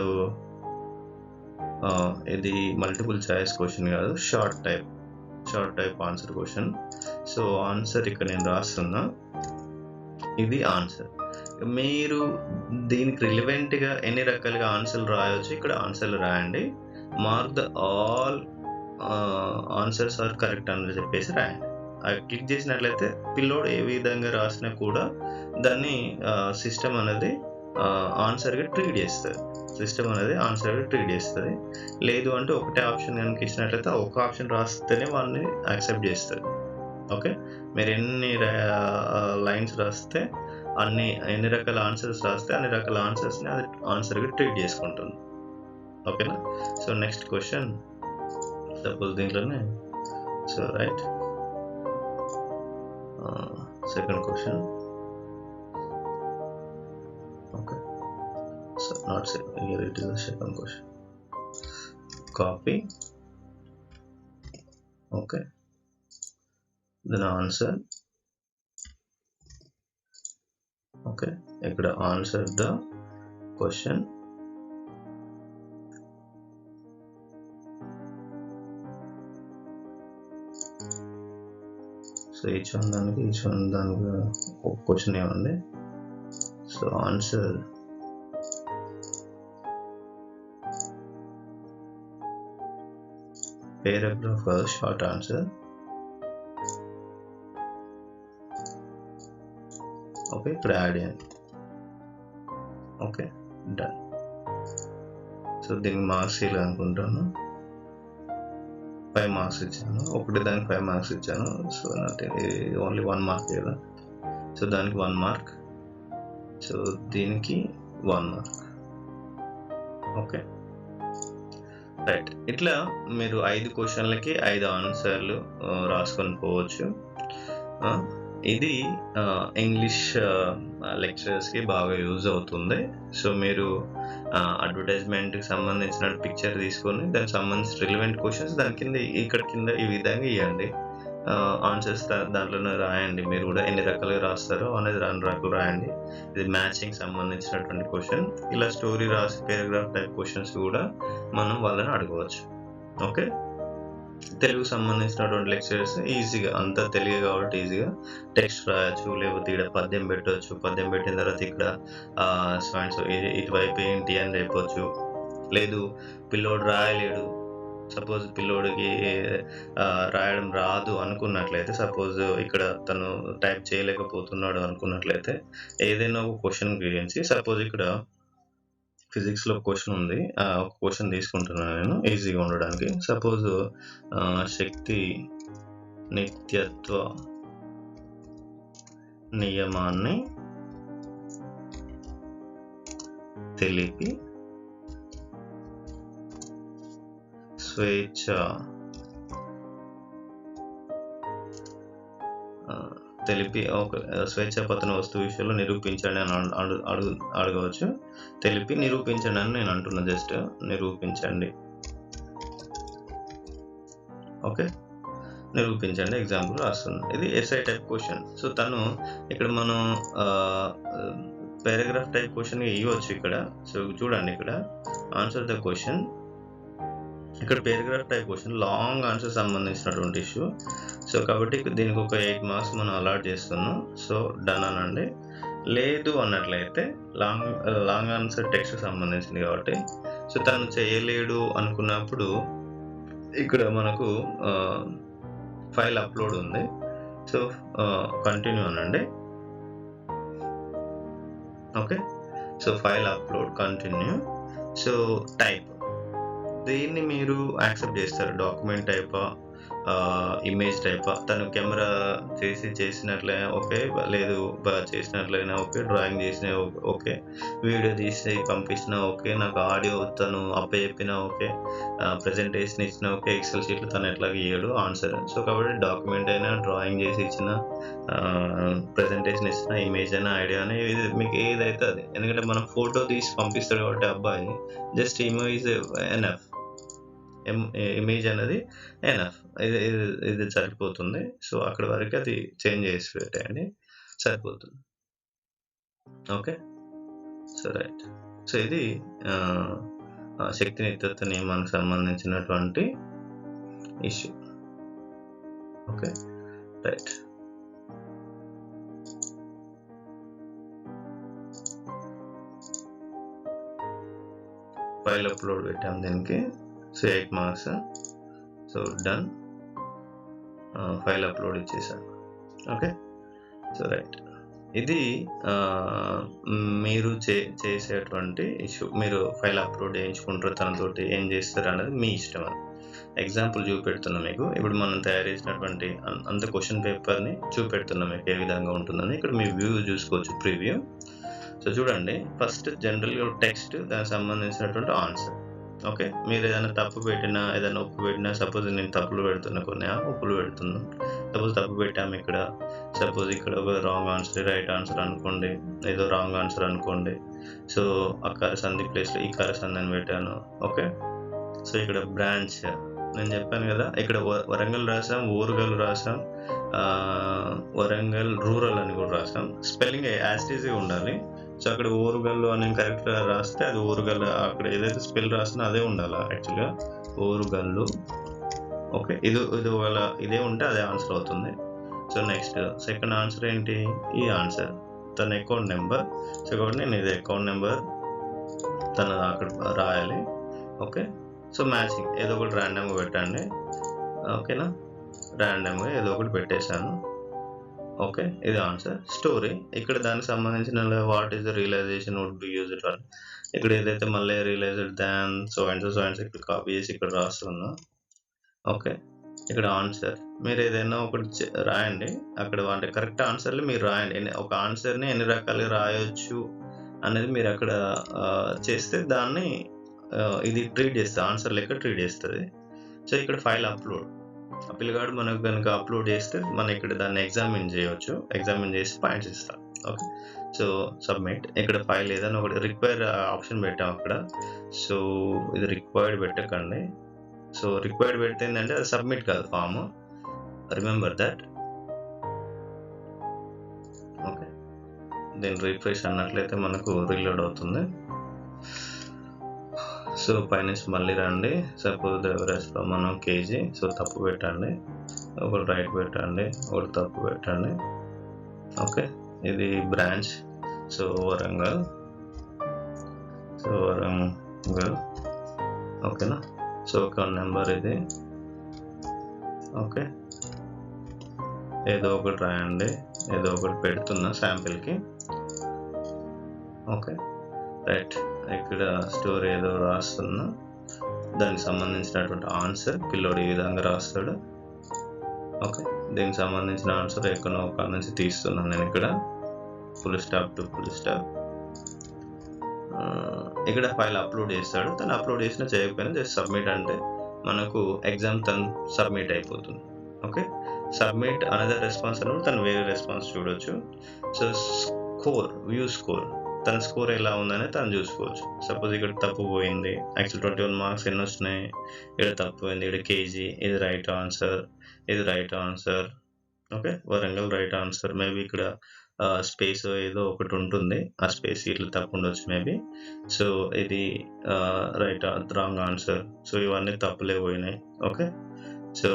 ఇది మల్టిపుల్ చాయిస్ క్వశ్చన్ కాదు, short type answer question. So answer ఇక్కడ నేను రాస్తున్నా, ఇది ఆన్సర్. మీరు దీనికి రిలవెంట్గా ఎన్ని రకాలుగా ఆన్సర్లు రాయవచ్చు, ఇక్కడ ఆన్సర్లు రాయండి. Mark the all answers are correct అని చెప్పేసి రాయండి. అవి క్లిక్ చేసినట్లయితే పిల్లోడు ఏ విధంగా రాసినా కూడా దాన్ని సిస్టమ్ అనేది ఆన్సర్గా ట్రీట్ చేస్తుంది. లేదు అంటే ఒకటే ఆప్షన్ కనుక ఇచ్చినట్లయితే ఒక ఆప్షన్ రాస్తేనే వాళ్ళని యాక్సెప్ట్ చేస్తుంది. ఓకే, మీరు ఎన్ని లైన్స్ రాస్తే ఎన్ని రకాల ఆన్సర్స్ రాస్తే అన్ని రకాల ఆన్సర్స్ని అది ఆన్సర్గా ట్రీట్ చేసుకుంటుంది. ఓకేనా? సో నెక్స్ట్ క్వశ్చన్, సపోజ్ దీంట్లోనే, so right, second question. Okay, so not here, it is the second question. Copy. Okay, then answer. Okay, ikkada answer the question. So each one దానికి ఒక question ఏమండి. So answer paragraph short answer. Okay, ఇక్కడ add చేయండి. Okay, done. So దీనికి marks ఇలా అనుకుంటాను, 5 marks ఇచ్చాను. ఒకటి దానికి 5 మార్క్స్ ఇచ్చాను. సో ఓన్లీ 1 మార్క్ కదా, సో దానికి 1 మార్క్, సో దీనికి 1 మార్క్. Okay, right. ఇట్లా మీరు 5 క్వశ్చన్లకి 5 ఆన్సర్లు రాసుకొని పోవచ్చు. ఇది ఇంగ్లీష్ లెక్చరర్స్కి బాగా యూజ్ అవుతుంది. సో మీరు అడ్వర్టైజ్మెంట్కి సంబంధించిన పిక్చర్ తీసుకొని దానికి సంబంధించిన రిలవెంట్ క్వశ్చన్స్ దాని కింద ఈ విధంగా ఇవ్వండి. ఆన్సర్స్ దాంట్లోనే రాయండి. మీరు కూడా ఎన్ని రకాలుగా రాస్తారో అనేది 2 రకాలు రాయండి. ఇది మ్యాచింగ్ సంబంధించినటువంటి క్వశ్చన్. ఇలా స్టోరీ రాసి పారాగ్రాఫ్ టైప్ క్వశ్చన్స్ కూడా మనం వాళ్ళని అడగవచ్చు. ఓకే, తెలుగు సంబంధించినటువంటి లెక్చరర్స్ ఈజీగా, అంతా తెలుగు కాబట్టి ఈజీగా టెక్స్ట్ రాయొచ్చు, లేకపోతే ఇక్కడ పద్యం పెట్టవచ్చు. పద్యం పెట్టిన తర్వాత ఇక్కడ ఇటువైపు ఏంటి అని చెప్పవచ్చు. లేదు పిల్లోడు రాయలేడు, సపోజ్ పిల్లోడికి రాయడం రాదు అనుకున్నట్లయితే, సపోజ్ ఇక్కడ తను టైప్ చేయలేకపోతున్నాడు అనుకున్నట్లయితే ఏదైనా ఒక క్వశ్చన్ గురించి, సపోజ్ ఇక్కడ ఫిజిక్స్లో క్వశ్చన్ ఉంది, ఒక క్వశ్చన్ తీసుకుంటున్నాను నేను ఈజీగా ఉండడానికి. సపోజ్ శక్తి నిత్యత్వ నియమాన్ని తెలిపి స్వేచ్ఛాపతన వస్తువు విషయంలో నిరూపించండి అని అడగవచ్చు. తెలిపి నిరూపించండి అని నేను అంటున్నా, జస్ట్ నిరూపించండి. ఓకే, నిరూపించండి ఎగ్జాంపుల్ రాస్తున్నా. ఇది ఎస్ఐ టైప్ క్వశ్చన్. సో తను ఇక్కడ మనం పారాగ్రాఫ్ టైప్ క్వశ్చన్ ఇవ్వచ్చు ఇక్కడ. సో చూడండి ఇక్కడ ఆన్సర్ ద క్వశ్చన్. ఇక్కడ paragraph type question long answer సంబంధించినటువంటి ఇష్యూ. సో కాబట్టి దీనికి ఒక 8 మార్క్స్ మనం అలాట్ చేస్తున్నాం. సో డన్ అనండి. లేదు అన్నట్లయితే లాంగ్ ఆన్సర్ టెక్స్ట్ సంబంధించింది కాబట్టి సో తను చేయలేడు అనుకున్నప్పుడు ఇక్కడ మనకు ఫైల్ అప్లోడ్ ఉంది. సో కంటిన్యూ అనండి. Okay, so file upload continue. So type దీన్ని మీరు యాక్సెప్ట్ చేస్తారు. డాక్యుమెంట్ టైపా, ఇమేజ్ టైపా, తను కెమెరా చేసినట్లే ఓకే, లేదు చేసినట్లయినా ఓకే, డ్రాయింగ్ చేసిన ఓకే, వీడియో తీసి పంపించినా ఓకే, నాకు ఆడియో తను చెప్పినా ఓకే, ప్రజెంటేషన్ ఇచ్చిన ఓకే, ఎక్సెల్ షీట్లు తను ఎట్లా ఇయ్యడు ఆన్సర్. సో కాబట్టి డాక్యుమెంట్ అయినా, డ్రాయింగ్ చేసి ఇచ్చిన, ప్రజెంటేషన్ ఇచ్చిన, ఇమేజ్ అయినా, ఐడియా అయినా, ఇది మీకు ఏదైతే అది. ఎందుకంటే మనం ఫోటో తీసి పంపిస్తాడు కాబట్టి అబ్బాయి జస్ట్ ఇమేజ్ ఎనఫ్, ఇమేజ్ అనేది ఎనఫ్, ఇది సరిపోతుంది. సో అక్కడ వరకు అది చేంజ్ చేసి పెట్టండి, సరిపోతుంది. Okay, so right. సో ఇది శక్తి నిత్యత్వ నియమానికి సంబంధించినటువంటి issue. Okay, right. File upload పెట్టాం దీనికి. So 8 marks. So done, file upload ఇచ్చేసాను. Okay, so right. ఇది మీరు చేసేటువంటి ఇష్యూ. మీరు ఫైల్ అప్లోడ్ చేయించుకుంటారు, తనతోటి ఏం చేస్తారు అనేది మీ ఇష్టం. అని ఎగ్జాంపుల్ చూపెడుతున్నా మీకు. ఇప్పుడు మనం తయారు చేసినటువంటి అంత క్వశ్చన్ పేపర్ని చూపెడుతున్నాం మీకు ఏ విధంగా ఉంటుందని. ఇక్కడ మీ వ్యూ చూసుకోవచ్చు, ప్రివ్యూ. సో చూడండి, ఫస్ట్ జనరల్గా టెక్స్ట్, దానికి సంబంధించినటువంటి ఆన్సర్. ఓకే, మీరు ఏదైనా తప్పు పెట్టినా, ఏదైనా ఒప్పు పెట్టినా, సపోజ్ నేను తప్పులు పెడుతున్నా, కొన్ని ఒప్పులు పెడుతున్నాను. సపోజ్ తప్పు పెట్టాము ఇక్కడ, సపోజ్ ఇక్కడ ఒక రాంగ్ ఆన్సర్, రైట్ ఆన్సర్ అనుకోండి, ఏదో రాంగ్ ఆన్సర్ అనుకోండి. సో ఆ కరసంధి ప్లేస్లో ఈ కరసంధి అని పెట్టాను. ఓకే, సో ఇక్కడ బ్రాంచ్ నేను చెప్పాను కదా, ఇక్కడ వరంగల్ రాసాం, ఓరుగల్ రాసాం, వరంగల్ రూరల్ అని కూడా రాసాం. స్పెల్లింగ్ యాస్టీజీ ఉండాలి. సో అక్కడ ఓరుగల్లు అని కరెక్ట్గా రాస్తే అది ఓరుగల్లు, అక్కడ ఏదైతే స్పెల్ రాసినా అదే ఉండాలి యాక్చువల్గా, ఓరుగల్లు. ఓకే, ఇది ఇదే ఉంటే అదే ఆన్సర్ అవుతుంది. సో నెక్స్ట్ సెకండ్ ఆన్సర్ ఏంటి, ఈ ఆన్సర్ తన అకౌంట్ నెంబర్. సో కాబట్టి నేను ఇది అకౌంట్ నెంబర్ తన అక్కడ రాయాలి. ఓకే, సో మ్యాచింగ్ ఏదో ఒకటి ర్యాండమ్గా పెట్టండి. ఓకేనా, ర్యాండమ్గా ఏదో ఒకటి పెట్టేశాను. ఓకే, ఇది ఆన్సర్. స్టోరీ ఇక్కడ దానికి సంబంధించిన what is the realisation would be used for. ఇక్కడ ఏదైతే మళ్ళీ realised than so and so and ఇక్కడ కాపీ చేసి ఇక్కడ రాస్తున్నా. ఓకే, ఇక్కడ ఆన్సర్ మీరు ఏదైనా ఒకటి రాయండి అక్కడ, అంటే కరెక్ట్ ఆన్సర్లు మీరు రాయండి. ఒక ఆన్సర్ని ఎన్ని రకాలుగా రాయొచ్చు అనేది మీరు అక్కడ చేస్తే దాన్ని ఇది ట్రీట్ చేస్తుంది, ఆన్సర్ లెక్క ట్రీట్ చేస్తుంది. సో ఇక్కడ ఫైల్ అప్లోడ్, ఆ పిల్లగాడు మనకు కనుక అప్లోడ్ చేస్తే మనం ఇక్కడ దాన్ని ఎగ్జామిన్ చేయవచ్చు, ఎగ్జామిన్ చేసి పాయింట్స్ ఇస్తాం. Okay, so submit. ఇక్కడ ఫైల్ ఏదైనా ఒకటి రిక్వైర్ ఆప్షన్ పెట్టాం అక్కడ. సో ఇది రిక్వైర్డ్ పెట్టకండి. సో రిక్వైర్డ్ పెడితే ఏంటంటే అది సబ్మిట్ కాదు ఫామ్, రిమెంబర్ దట్. ఓకే, దీన్ని రిఫ్రెష్ అన్నట్లయితే మనకు రీలోడ్ అవుతుంది. సో పైనుంచి మళ్ళీ రండి. సపోజ్ ఎవరెస్ట్లో మనం కేజీ, సో తప్పు పెట్టండి, ఒకటి రైట్ పెట్టండి, ఒకటి తప్పు పెట్టండి. ఓకే, ఇది branch, so Warangal, so Warangal. ఓకేనా, సో అకౌంట్ నెంబర్ ఇది. ఓకే, ఏదో ఒకటి రాయండి, ఏదో ఒకటి పెడుతున్నా శాంపిల్కి. Okay, right. ఇక్కడ స్టోరీ ఏదో రాస్తున్నా, దానికి సంబంధించినటువంటి ఆన్సర్ పిల్లోడు ఈ విధంగా రాస్తాడు. ఓకే, దీనికి సంబంధించిన ఆన్సర్ ఎక్కడో ఒక నుంచి తీస్తున్నాను నేను ఇక్కడ, full stop to full stop. ఇక్కడ ఫైల్ అప్లోడ్ చేస్తాడు, తను అప్లోడ్ చేసినా చేయకపోయినా జస్ట్ సబ్మిట్ అంటే మనకు ఎగ్జామ్ తను సబ్మిట్ అయిపోతుంది. ఓకే, సబ్మిట్ అనదర్ రెస్పాన్స్ అన్నప్పుడు తను వేరే రెస్పాన్స్ చూడొచ్చు. So score, view score. తన స్కోర్ ఎలా ఉందని తను చూసుకోవచ్చు. సపోజ్ ఇక్కడ తప్పు పోయింది, యాక్చువల్ 21 మార్క్స్ ఎన్ని వచ్చినాయి, ఇక్కడ తప్పు పోయింది, ఇక్కడ కేజీ, ఇది రైట్ ఆన్సర్, ఇది right answer. Okay, Warangal right answer. Maybe ఇక్కడ స్పేస్ ఏదో ఒకటి ఉంటుంది, ఆ స్పేస్ ఇట్లా తప్పు ఉండొచ్చు మేబీ. సో ఇది రైట్ రాంగ్ ఆన్సర్. సో ఇవన్నీ తప్పులే పోయినాయి. ఓకే, సో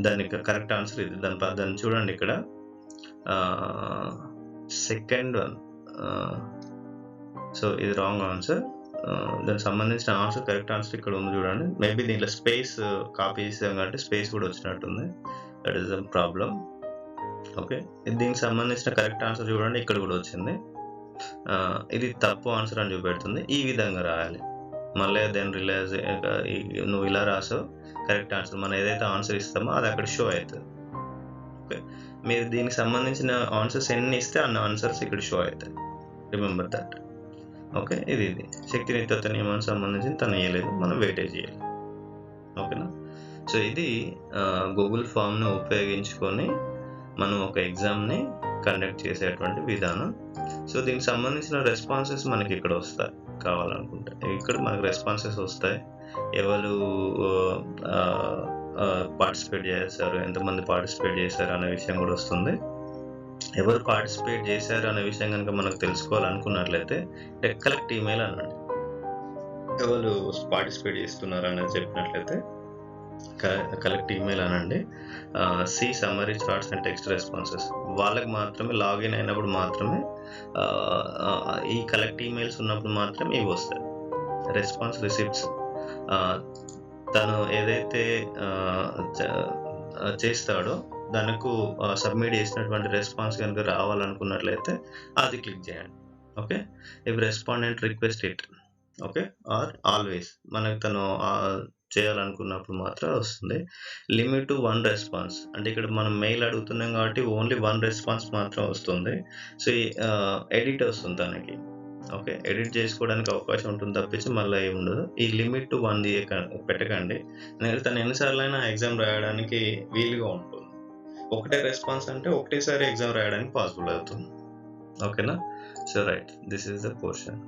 దానికి కరెక్ట్ ఆన్సర్ ఇది. దాన్ని చూడండి ఇక్కడ సెకండ్ వన్. సో ఇది రాంగ్ ఆన్సర్. దానికి సంబంధించిన ఆన్సర్ కరెక్ట్ ఆన్సర్ ఇక్కడ ఉంది చూడండి. మేబీ దీంట్లో స్పేస్ కాపీ చేసాం కాబట్టి స్పేస్ కూడా వచ్చినట్టుంది. That is the problem. Okay, దీనికి సంబంధించిన కరెక్ట్ ఆన్సర్ చూడండి, ఇక్కడ కూడా వచ్చింది. ఇది తప్పు ఆన్సర్ అని చూపెడుతుంది. ఈ విధంగా రాయాలి. మళ్ళీ దెన్ రిలైజ్ నువ్వు ఇలా రాసావు కరెక్ట్ ఆన్సర్. మనం ఏదైతే ఆన్సర్ ఇస్తామో అది అక్కడ షో అవుతుంది. ఓకే, మీరు దీనికి సంబంధించిన ఆన్సర్స్ ఎన్ని ఇస్తే అన్ని ఆన్సర్స్ ఇక్కడ షో అవుతాయి. Remember that. ఓకే, ఇది శక్తి నిత్యత నియమానికి సంబంధించి తను వేయలేదు, మనం వెయిటేజ్ చేయాలి. ఓకేనా. సో ఇది గూగుల్ ఫామ్ని ఉపయోగించుకొని మనం ఒక ఎగ్జామ్ని కండక్ట్ చేసేటువంటి విధానం. సో దీనికి సంబంధించిన రెస్పాన్సెస్ మనకి ఇక్కడ వస్తాయి. కావాలనుకుంటే ఇక్కడ మనకు రెస్పాన్సెస్ వస్తాయి. ఎవరు పార్టిసిపేట్ చేశారు, ఎంతమంది పార్టిసిపేట్ చేశారు అనే విషయం కూడా వస్తుంది. ఎవరు పార్టిసిపేట్ చేశారు అనే విషయం కనుక మనకు తెలుసుకోవాలనుకున్నట్లయితే కలెక్ట్ ఈమెయిల్ అనండి. ఎవరు పార్టిసిపేట్ చేస్తున్నారు అనేది చెప్పినట్లయితే కలెక్ట్ ఈమెయిల్ అనండి. See summary charts and text responses. వాళ్ళకి మాత్రమే లాగిన్ అయినప్పుడు మాత్రమే ఈ కలెక్ట్ ఈమెయిల్స్ ఉన్నప్పుడు మాత్రమే ఇవి వస్తాయి. రెస్పాన్స్ రిసిప్ట్స్ తను ఏదైతే చేస్తాడో దానికి సబ్మిట్ చేసినటువంటి రెస్పాన్స్ కనుక రావాలనుకున్నట్లయితే అది క్లిక్ చేయండి. Okay, if respondent request it. Okay, or always మనకు తను చేయాలనుకున్నప్పుడు మాత్రం వస్తుంది. Limit to 1 response. అంటే ఇక్కడ మనం మెయిల్ అడుగుతున్నాం కాబట్టి ఓన్లీ 1 రెస్పాన్స్ మాత్రం వస్తుంది. సో ఎడిట్ వస్తుంది తనకి. ఓకే, ఎడిట్ చేసుకోవడానికి అవకాశం ఉంటుంది తప్పించి మళ్ళీ ఏమి ఉండదు. ఈ లిమిట్ టు 1 పెట్టకండి. తను ఎన్నిసార్లు అయినా ఎగ్జామ్ రాయడానికి వీలుగా ఉంటుంది. ఒకటే రెస్పాన్స్ అంటే ఒకటేసారి ఎగ్జామ్ రాయడానికి పాసిబుల్ అవుతుంది. ఓకేనా. So right, this is the portion.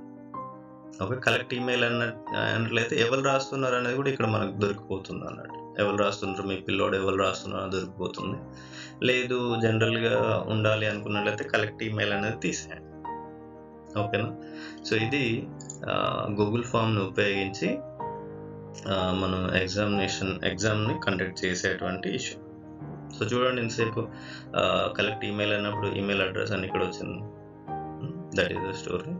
Okay, collect email అన్నట్లయితే ఎవరు రాస్తున్నారు అనేది కూడా ఇక్కడ మనకు దొరికిపోతుంది అన్నట్టు. ఎవరు రాస్తున్నారు, మీ పిల్లోడు ఎవరు రాస్తున్నారో దొరికిపోతుంది. లేదు జనరల్గా ఉండాలి అనుకున్నట్లయితే కలెక్ట్ ఈమెయిల్ అనేది తీసేయండి. ఓకేనా. సో ఇది గూగుల్ ఫామ్ని ఉపయోగించి మనం ఎగ్జామ్ని కండక్ట్ చేసేటువంటి ఇష్యూ. సో చూడండి, ఇంతసేపు కలెక్ట్ ఈమెయిల్ అన్నప్పుడు ఈమెయిల్ అడ్రస్ అని ఇక్కడ వచ్చింది. That is the story.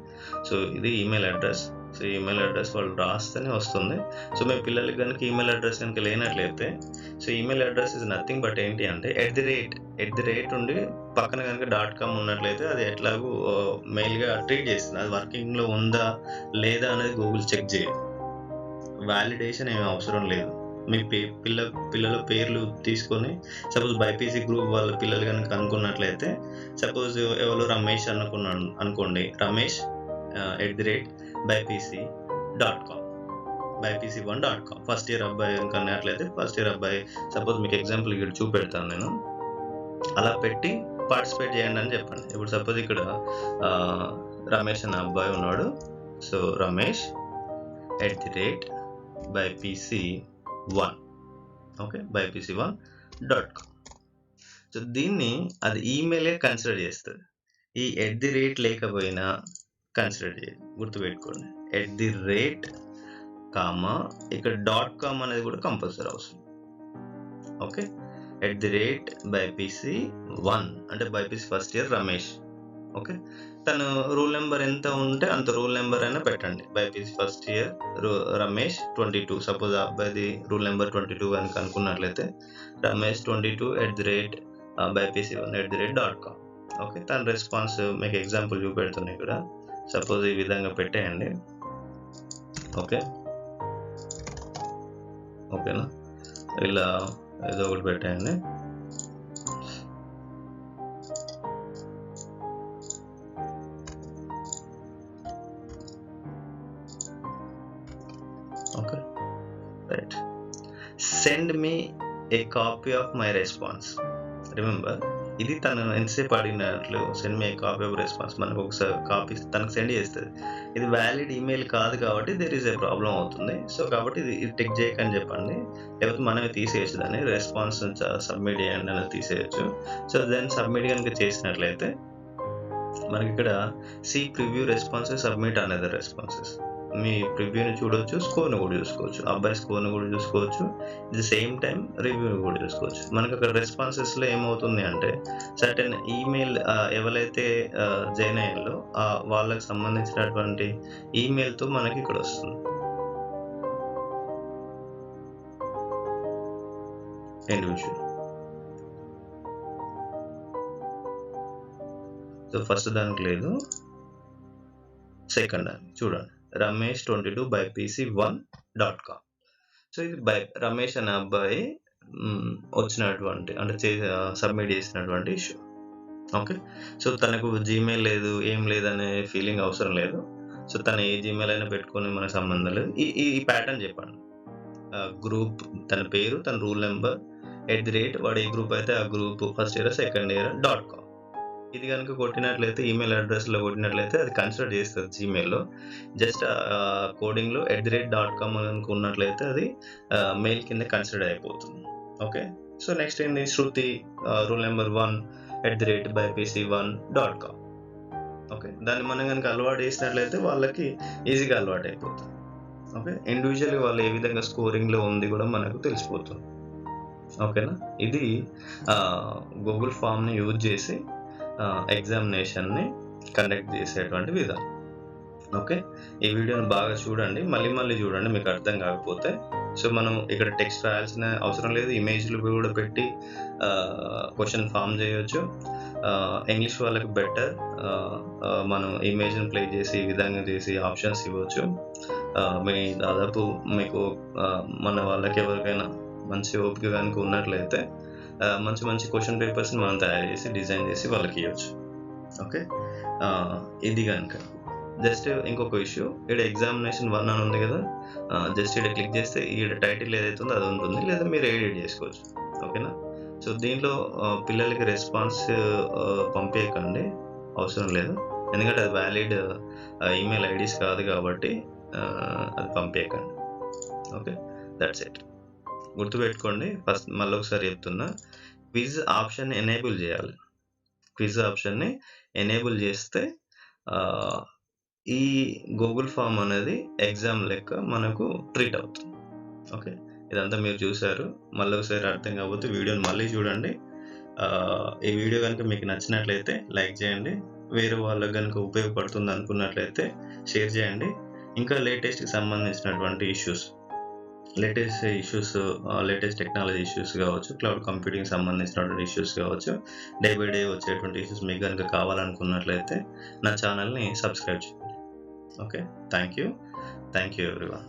So ఇది email address. So email address వాళ్ళు రాస్తేనే వస్తుంది. సో మీ పిల్లలకి కనుక ఈమెయిల్ అడ్రస్ కనుక లేనట్లయితే, so email address is nothing but ఏంటి అంటే ఎట్ ది రేట్ ఉండి పక్కన కనుక .com ఉన్నట్లయితే అది ఎట్లాగూ మెయిల్గా ట్రీట్ చేస్తుంది. అది వర్కింగ్లో ఉందా లేదా అనేది గూగుల్ చెక్ చేయదు. వ్యాలిడేషన్ ఏమి అవసరం లేదు. మీ పిల్లల పేర్లు తీసుకొని సపోజ్ బైపీసీ గ్రూప్ వాళ్ళ పిల్లలు కనుక అనుకున్నట్లయితే, సపోజ్ ఎవరు రమేష్ అనుకోండి, Ramesh @bypc.com, bypc1.com. First year అబ్బాయి కనుక అన్నట్లయితే ఫస్ట్ ఇయర్ అబ్బాయి, సపోజ్ మీకు ఎగ్జాంపుల్ ఇక్కడ చూపెడతాను నేను, అలా పెట్టి పార్టిసిపేట్ చేయండి అని చెప్పండి. ఇప్పుడు సపోజ్ ఇక్కడ రమేష్ అనే అబ్బాయి ఉన్నాడు. So Ramesh @bypc1. Okay, bypc1.com. So దీన్ని అది ఈమెయిలే కన్సిడర్ చేస్తుంది. ఈ @ లేకపోయినా కన్సిడర్ చేయాలి. గుర్తుపెట్టుకోండి, @ ఇక్కడ .com అనేది కూడా కంపల్సరీ అవసరం. ఓకే, @bypc1 అంటే BiPC first year Ramesh. Okay, తను రూల్ నెంబర్ ఎంత ఉంటే అంత రూల్ నెంబర్ అయినా పెట్టండి. BiPC first year Ramesh 22. Suppose ఆ అబ్బాయిది రూల్ నెంబర్ 22 కనుక అనుకున్నట్లయితే రమేష్ 22 @bypc1.com. ఓకే, తన రెస్పాన్స్ మీకు ఎగ్జాంపుల్ చూపెడుతుంది ఇక్కడ. సపోజ్ ఈ విధంగా పెట్టేయండి. ఓకేనా, ఇలా ఏదో ఒకటి పెట్టేయండి. Okay, right. Send me a copy of my response. Remember, ఇది తను ఎంతసేపు అడిగినట్లు send me copy of response మనకు ఒకసారి కాపీ తనకు సెండ్ చేస్తుంది. ఇది వ్యాలిడ్ ఈమెయిల్ కాదు కాబట్టి దేర్ ఈస్ ఏ ప్రాబ్లం అవుతుంది. సో కాబట్టి ఇది టిక్ చేయకని చెప్పండి, లేకపోతే మనమే తీసేయచ్చు దాన్ని. రెస్పాన్స్ సబ్మిట్ చేయండి అనేది తీసేయచ్చు. సో దాన్ని సబ్మిట్ కనుక చేసినట్లయితే మనకి ఇక్కడ సి ప్రివ్యూ రెస్పాన్సెస్ సబ్మిట్ అనేది రెస్పాన్సెస్ మీ ప్రివ్యూని చూడొచ్చు, స్కోర్ని కూడా చూసుకోవచ్చు, అబ్బాయి స్కోర్ని కూడా చూసుకోవచ్చు, ఎట్ ది సేమ్ టైం రివ్యూని కూడా చూసుకోవచ్చు. మనకు అక్కడ రెస్పాన్సెస్లో ఏమవుతుంది అంటే సర్టెన్ ఈమెయిల్ ఎవరైతే జాయిన్ అయ్యారో వాళ్ళకి సంబంధించినటువంటి ఈమెయిల్తో మనకి ఇక్కడ వస్తుంది. ఇండివిజువల్. సో ఫస్ట్ దానికి లేదు, సెకండ్ దానికి చూడండి, ramesh22bypc1.com. సో ఇది రమేష్ అనే అబ్బాయి వచ్చినటువంటి అంటే సబ్మిట్ చేసినటువంటి ఇష్యూ. ఓకే, సో తనకు జీమెయిల్ లేదు, ఏం లేదనే ఫీలింగ్ అవసరం లేదు. సో తను ఏ జీమెయిల్ అయినా పెట్టుకొని మనకు సంబంధం లేదు. ఈ ప్యాటర్న్ చెప్పండి, గ్రూప్ తన పేరు, తన రూల్ నెంబర్, @ వాడు ఏ గ్రూప్ అయితే ఆ group, first year second year .com. ఇది కనుక కొట్టినట్లయితే ఈమెయిల్ అడ్రస్లో కొట్టినట్లయితే అది కన్సిడర్ చేస్తుంది జీమెయిల్లో. జస్ట్ కోడింగ్లో @.com కనుక ఉన్నట్లయితే అది మెయిల్ కింద కన్సిడర్ అయిపోతుంది. ఓకే, సో నెక్స్ట్ ఏంటి, శృతి రూల్ నెంబర్ 1 @bypc1.com. ఓకే, దాన్ని మనం కనుక అలవాటు చేసినట్లయితే వాళ్ళకి ఈజీగా అలవాటు అయిపోతుంది. ఓకే, ఇండివిజువల్గా వాళ్ళు ఏ విధంగా స్కోరింగ్లో ఉంది కూడా మనకు తెలిసిపోతుంది. ఓకేనా, ఇది గూగుల్ ఫామ్ని యూజ్ చేసి ఎగ్జామినేషన్ని కండక్ట్ చేసేటువంటి విధానం. ఓకే, ఈ వీడియోని బాగా చూడండి, మళ్ళీ చూడండి మీకు అర్థం కాకపోతే. సో మనం ఇక్కడ టెక్స్ట్ రాయాల్సిన అవసరం లేదు, ఇమేజ్లు కూడా పెట్టి క్వశ్చన్ ఫామ్ చేయొచ్చు. ఇంగ్లీష్ వాళ్ళకి బెటర్, మనం ఇమేజ్ని ప్లే చేసి ఈ విధంగా చేసి ఆప్షన్స్ ఇవ్వచ్చు. దాదాపు మీకు మన వాళ్ళకి ఎవరికైనా మంచి ఓపిక కనుక ఉన్నట్లయితే మంచి క్వశ్చన్ పేపర్స్ని మనం తయారు చేసి డిజైన్ చేసి వాళ్ళకి ఇవ్వచ్చు. ఓకే, ఇది కనుక జస్ట్ ఇంకొక ఇష్యూ, ఇక్కడ ఎగ్జామినేషన్ 1 అని ఉంది కదా, జస్ట్ ఇక్కడ క్లిక్ చేస్తే ఇక్కడ టైటిల్ ఏదైతే ఉందో అది ఉంటుంది, లేదా మీరు ఎడిట్ చేసుకోవచ్చు. ఓకేనా, సో దీంట్లో పిల్లలకి రెస్పాన్స్ పంపించకండి, అవసరం లేదు, ఎందుకంటే అది వ్యాలిడ్ ఈమెయిల్ ఐడీస్ కాదు కాబట్టి అది పంపించకండి. Okay, that's it. గుర్తుపెట్టుకోండి, ఫస్ట్ మళ్ళీ ఒకసారి చెప్తున్నా, క్విజ్ ఆప్షన్ ఎనేబుల్ చేయాలి. క్విజ్ ఆప్షన్ని ఎనేబుల్ చేస్తే ఈ గూగుల్ ఫామ్ అనేది ఎగ్జామ్ లెక్క మనకు ట్రీట్ అవుతుంది. ఓకే, ఇదంతా మీరు చూసారు, మళ్ళీ ఒకసారి అర్థం కాకపోతే వీడియోని మళ్ళీ చూడండి. ఈ వీడియో కనుక మీకు నచ్చినట్లయితే లైక్ చేయండి, వేరే వాళ్ళకి కనుక ఉపయోగపడుతుంది అనుకున్నట్లయితే షేర్ చేయండి. ఇంకా లేటెస్ట్కి సంబంధించినటువంటి లేటెస్ట్ టెక్నాలజీ ఇష్యూస్ కావచ్చు, క్లౌడ్ కంప్యూటింగ్ సంబంధించినటువంటి ఇష్యూస్ కావచ్చు, డే బై డే వచ్చేటువంటి ఇష్యూస్ మీకు కనుక కావాలనుకున్నట్లయితే నా ఛానల్ని సబ్స్క్రైబ్ చేయండి. Okay, thank you everyone.